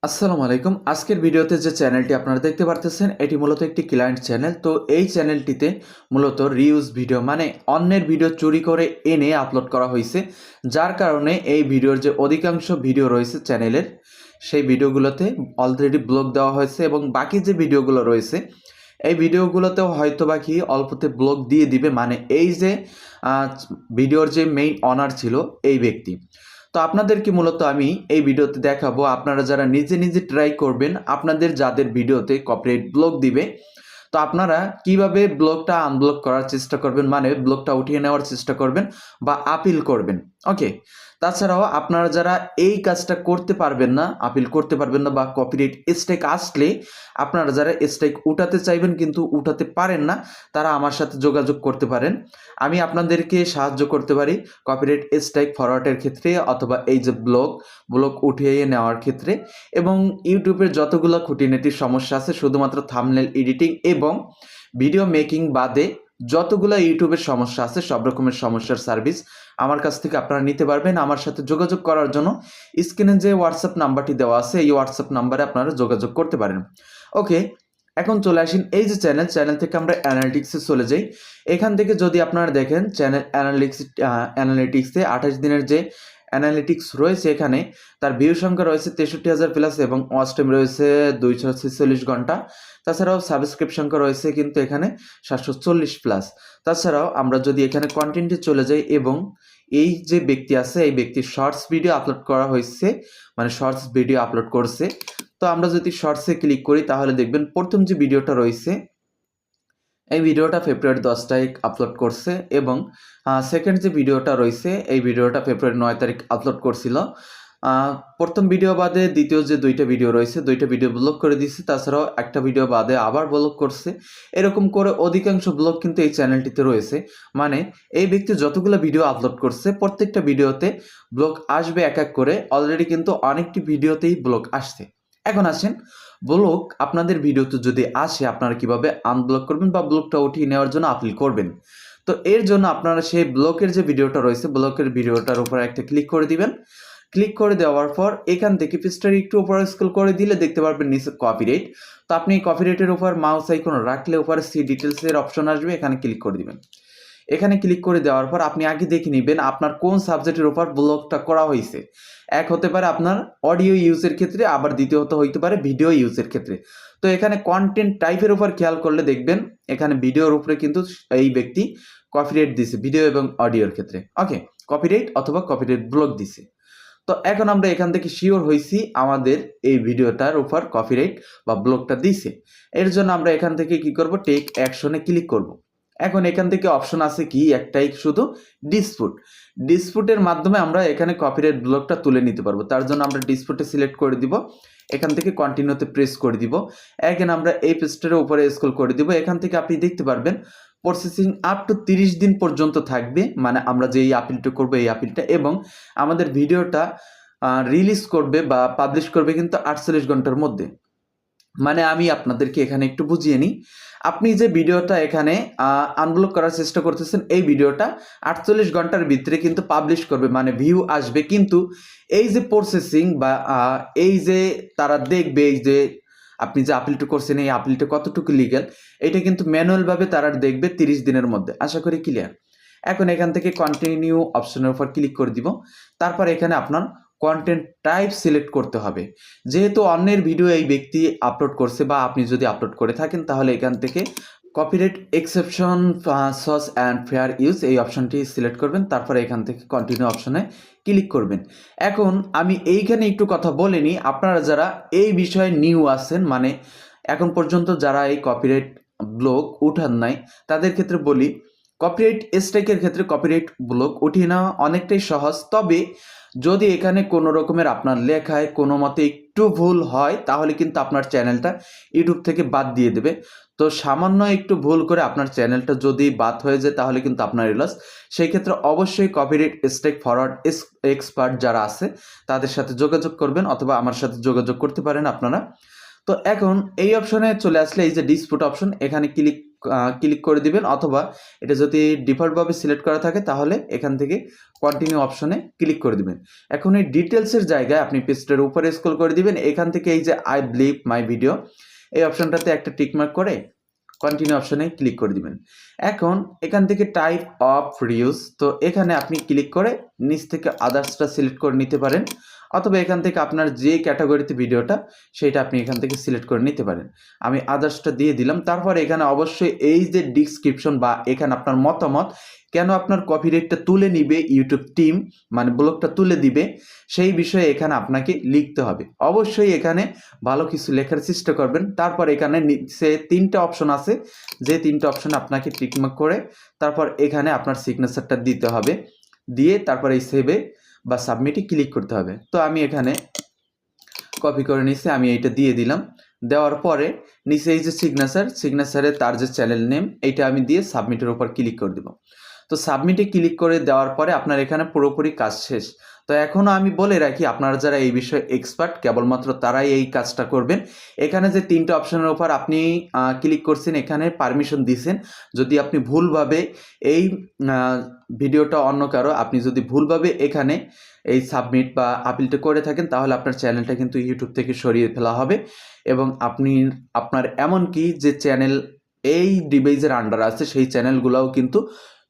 আসসালামু আলাইকুম। আজকের ভিডিওতে যে চ্যানেলটি আপনারা দেখতে পারতেছেন এটি মূলত একটি ক্লায়েন্ট চ্যানেল। তো এই চ্যানেলটিতে মূলত রিউজ ভিডিও মানে অন্যের ভিডিও চুরি করে এনে আপলোড করা হয়েছে। যার কারণে এই ভিডিওর যে অধিকাংশ ভিডিও রয়েছে চ্যানেলের সেই ভিডিওগুলোতে অলরেডি ব্লক দেওয়া হয়েছে এবং বাকি যে ভিডিওগুলো রয়েছে এই ভিডিওগুলোতেও হয়তো বাকি অল্পতে ব্লক দিয়ে দিবে। মানে এই যে ভিডিওর যে মেইন অনার ছিল এই ব্যক্তি। তো আপনাদেরকে মূলত আমি এই ভিডিওতে দেখাবো আপনারা যারা নিজে নিজে ট্রাই করবেন আপনাদের যাদের ভিডিওতে কপিরাইট ব্লক দিবে তো আপনারা কিভাবে ব্লকটা আনব্লক করার চেষ্টা করবেন মানে ব্লকটা উঠিয়ে নেওয়ার চেষ্টা করবেন বা আপিল করবেন। ওকে, তাছাড়াও আপনারা যারা এই কাজটা করতে পারবেন না, আপিল করতে পারবেন না বা কপিরাইট স্ট্রাইক আসলে আপনারা যারা স্ট্রাইক উঠাতে চাইবেন কিন্তু উঠাতে পারেন না তারা আমার সাথে যোগাযোগ করতে পারেন। আমি আপনাদেরকে সাহায্য করতে পারি কপিরাইট স্ট্রাইক ফরওয়ার্ডের ক্ষেত্রে অথবা এই যে ব্লক উঠিয়ে নেওয়ার ক্ষেত্রে এবং ইউটিউবের যতগুলো খুঁটিনাটি সমস্যা আছে শুধুমাত্র থাম্বনেল এডিটিং এবং ভিডিও মেকিং বাদে যতগুলো ইউটিউবের সমস্যা আছে সব রকমের সমস্যার সার্ভিস আমার কাছ থেকে আপনারা নিতে পারবেন। আমার সাথে যোগাযোগ করার জন্য স্ক্রিনে যে হোয়াটসঅ্যাপ নাম্বারটি দেওয়া আছে এই হোয়াটসঅ্যাপ নাম্বারে আপনারা যোগাযোগ করতে পারেন। ওকে, এখন চলে আসেন এই যে চ্যানেল থেকে আমরা অ্যানালিটিক্সে চলে যাই। এখান থেকে যদি আপনারা দেখেন চ্যানেল অ্যানালিটিক্সে 28 দিনের যে অ্যানালিটিক্স রয়েছে এখানে তার ভিউ সংখ্যা রয়েছে 63,000 প্লাস এবং ওয়াচ টাইম রয়েছে 246 ঘন্টা। তাছাড়াও সাবস্ক্রাইব সংখ্যা রয়েছে কিন্তু এখানে 740 প্লাস। তাছাড়াও আমরা যদি এখানে কন্টেন্টে চলে যাই এবং এই যে ব্যক্তি আছে এই ব্যক্তির শর্টস ভিডিও আপলোড করা হয়েছে মানে শর্টস ভিডিও আপলোড করছে। তো আমরা যদি শর্টসে ক্লিক করি তাহলে দেখবেন প্রথম যে ভিডিওটা রয়েছে এই ভিডিওটা ফেব্রুয়ারি 10 তারিখ আপলোড করছে এবং সেকেন্ড যে ভিডিওটা রয়েছে এই ভিডিওটা ফেব্রুয়ারি 9 তারিখ আপলোড করছিল। প্রথম ভিডিও বাদে দ্বিতীয় যে দুইটা ভিডিও রয়েছে দুইটা ভিডিও ব্লক করে দিয়েছে, তাছাড়াও একটা ভিডিও বাদে আবার ব্লক করছে। এরকম করে অধিকাংশ ব্লক কিন্তু এই চ্যানেলটিতে রয়েছে। মানে এই ব্যক্তি যতগুলো ভিডিও আপলোড করছে প্রত্যেকটা ভিডিওতে ব্লক আসবে এক এক করে, অলরেডি কিন্তু অনেকটি ভিডিওতেই ব্লক আসছে। এখন আসেন ব্লক আপনাদের ভিডিওতে যদি আসে আপনারা কিভাবে আনব্লক করবেন বা ব্লকটা উঠিয়ে নেওয়ার জন্য আপিল করবেন। তো এর জন্য আপনারা সেই ব্লকের যে ভিডিওটা রয়েছে ব্লকের ভিডিওটার উপর একটা ক্লিক করে দিবেন। ক্লিক করে দেওয়ার পর এখান থেকে পৃষ্ঠার একটু উপরে স্ক্রল করে দিলে দেখতে পারবেন নিচে কপিরাইট। তো আপনি কপিরাইটের উপর মাউস আইকন রাখলে উপরে সি ডিটেলসের অপশন আসবে, এখানে ক্লিক করে দিবেন। এখানে ক্লিক করে দেওয়ার পর আপনি আগে দেখে নেবেন আপনার কোন সাবজেক্টের উপর ব্লগটা করা হয়েছে। এক হতে পারে আপনার অডিও ইউজের ক্ষেত্রে, আবার দ্বিতীয়ত হইতে পারে ভিডিও ইউজের ক্ষেত্রে। তো এখানে কন্টেন্ট টাইপের উপর খেয়াল করলে দেখবেন এখানে ভিডিওর উপরে কিন্তু এই ব্যক্তি কপিরাইট দিছে ভিডিও এবং অডিওর ক্ষেত্রে। ওকে, কপিরাইট অথবা কপিরাইট ব্লক দিছে। তো এখন আমরা এখান থেকে শিওর হয়েছি আমাদের এই ভিডিওটার উপর কপিরাইট বা ব্লকটা দিছে। এর জন্য আমরা এখান থেকে কি করব, টেক অ্যাকশনে ক্লিক করব। এখন এখান থেকে অপশন আছে কি একটাই শুধু, ডিসপুটের মাধ্যমে আমরা এখানে কপিরাইট ব্লকটা তুলে নিতে পারবো। তার জন্য আমরা ডিসপুটে সিলেক্ট করে দিব, এখান থেকে কন্টিনিউতে প্রেস করে দিব। এখন আমরা এই পেজটার উপরে স্ক্রল করে দিব। এখান থেকে আপনি দেখতে পারবেন প্রসেসিং আপ টু 30 দিন পর্যন্ত থাকবে। মানে আমরা যে এই আপিলটা করবো এই আপিলটা এবং আমাদের ভিডিওটা রিলিজ করবে বা পাবলিশ করবে কিন্তু 48 ঘন্টার মধ্যে। মানে আমি আপনাদেরকে এখানে একটু বুঝিয়ে নিই। আপনি যে ভিডিওটা এখানে আনব্লক করার চেষ্টা করতেছেন এই ভিডিওটা 48 ঘন্টার ভিতরে কিন্তু পাবলিশ করবে, মানে ভিউ আসবে। কিন্তু এই যে প্রসেসিং বা এই যে তারা দেখবে এই যে আপনি যে আপিলটা করছেন এই আপিলটা কতটুকু লিগ্যাল এটা কিন্তু ম্যানুয়ালভাবে তারা দেখবে 30 দিনের মধ্যে। আশা করি ক্লিয়ার। এখন এখান থেকে কন্টিনিউ অপশনের উপর ক্লিক করে দিব। তারপর এখানে আপনার কন্টেন্ট টাইপ সিলেক্ট করতে হবে। যেহেতু অন্যের ভিডিও এই ব্যক্তি আপলোড করছে বা আপনি যদি আপলোড করে থাকেন তাহলে এখান থেকে copyright exception sauce and fair use এই অপশনটি সিলেক্ট করবেন। তারপরে এখান থেকে কন্টিনিউ অপশনে ক্লিক করবেন। এখন আমি এইখানে একটু কথা বলে নিই, আপনারা যারা এই বিষয়ে নিউ আছেন মানে এখন পর্যন্ত যারা এই কপিরাইট ব্লক উঠান নাই তাদের ক্ষেত্রে বলি, কপিরাইট স্ট্রাইকের ক্ষেত্রে কপিরাইট ব্লক উঠিয়ে নেওয়া অনেকটাই সহজ। তবে যদি এখানে কোনো রকমের আপনার লেখায় কোনো মতে একটু ভুল হয় তাহলে কিন্তু আপনার চ্যানেলটা ইউটিউব থেকে বাদ দিয়ে দেবে। তো সামান্য একটু ভুল করে আপনার চ্যানেলটা যদি বাদ হয়ে যায় তাহলে কিন্তু আপনার লস। সেই ক্ষেত্রে অবশ্যই কপিরাইট স্ট্রাইক ফরওয়ার্ড এক্সপার্ট যারা আছে তাদের সাথে যোগাযোগ করবেন অথবা আমার সাথে যোগাযোগ করতে পারেন আপনারা। তো এখন এই অপশনে চলে আসলে এই যে ডিসপুট অপশন এখানে ক্লিক ক্লিক করে দিবেন, অথবা এটা যদি ডিফল্টভাবে সিলেক্ট করা থাকে তাহলে এখান থেকে কন্টিনিউ অপশনে ক্লিক করে দিবেন। এখন এই ডিটেলসের জায়গায় আপনি পেজটার উপরে স্ক্রল করে দিবেন, এখান থেকে এই যে আই বিলিভ মাই ভিডিও এই অপশনটাতে একটা টিকমার্ক করে কন্টিনিউ অপশনে ক্লিক করে দিবেন। এখন এখান থেকে টাইপ অফ রিউজ, তো এখানে আপনি ক্লিক করে নিচ থেকে আদার্সটা সিলেক্ট করে নিতে পারেন, অথবা এখান থেকে আপনার যে ক্যাটাগরিতে ভিডিওটা সেটা আপনি এখান থেকে সিলেক্ট করে নিতে পারেন। আমি আদার্সটা দিয়ে দিলাম। তারপর এখানে অবশ্যই এই যে ডিসক্রিপশন বা এখানে আপনার মতামত, কেন আপনার কপিরাইটটা তুলে নিবে ইউটিউব টিম, মানে ব্লগটা তুলে দিবে, সেই বিষয়ে এখানে আপনাকে লিখতে হবে। অবশ্যই এখানে ভালো কিছু লেখার চেষ্টা করবেন। তারপর এখানে নিচে 3টা অপশন আছে, যে 3টা অপশন আপনাকে টিকমার্ক করে তারপর এখানে আপনার সিগনেচারটা দিতে হবে, দিয়ে তারপর এই সেভে বা সাবমিটে ক্লিক করতে হবে। তো আমি এখানে কপি করে নিচ্ছি, আমি এইটা দিয়ে দিলাম। দেওয়ার পরে নিচে এই যে সিগনেচারে তার যে চ্যানেল নেম এইটা আমি দিয়ে সাবমিটের উপর ক্লিক করে দেব। তো সাবমিটে ক্লিক করে দেওয়ার পরে আপনার এখানে পুরোপুরি কাজ শেষ। তো এখনও আমি বলে রাখি, আপনারা যারা এই বিষয়ে এক্সপার্ট কেবলমাত্র তারাই এই কাজটা করবেন। এখানে যে 3টা অপশনের উপর আপনি ক্লিক করছেন, এখানে পারমিশন দিয়েছেন। যদি আপনি ভুলভাবে এই ভিডিওটা অন্য কারো, আপনি যদি ভুলভাবে এখানে এই সাবমিট বা আপিলটা করে থাকেন তাহলে আপনার চ্যানেলটা কিন্তু ইউটিউব থেকে সরিয়ে ফেলা হবে, এবং আপনার এমনকি যে চ্যানেল এই ডিভাইসের আন্ডার আছে সেই চ্যানেলগুলোও কিন্তু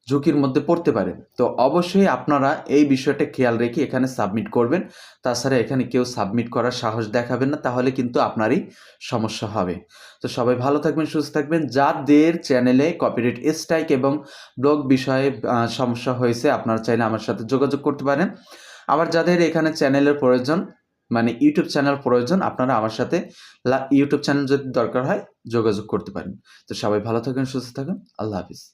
ঝুঁকির মধ্যে পড়তে পারে। তো অবশ্যই আপনারা এই বিষয়টা খেয়াল রেখে এখানে সাবমিট করবেন। তাছাড়া এখানে কেউ সাবমিট করার সাহস দেখাবেন না, তাহলে কিন্তু আপনারই সমস্যা হবে। তো সবাই ভালো থাকবেন, সুস্থ থাকবেন। যাদের চ্যানেলে কপিরাইট স্ট্রাইক এবং ব্লগ বিষয়ে সমস্যা হয়েছে আপনারা চাইলে আমার সাথে যোগাযোগ করতে পারেন। আবার যাদের এখানে চ্যানেলের প্রয়োজন, মানে ইউটিউব চ্যানেল প্রয়োজন, আপনারা আমার সাথে ইউটিউব চ্যানেল যদি দরকার হয় যোগাযোগ করতে পারেন। তো সবাই ভালো থাকবেন, সুস্থ থাকুন। আল্লাহ হাফিজ।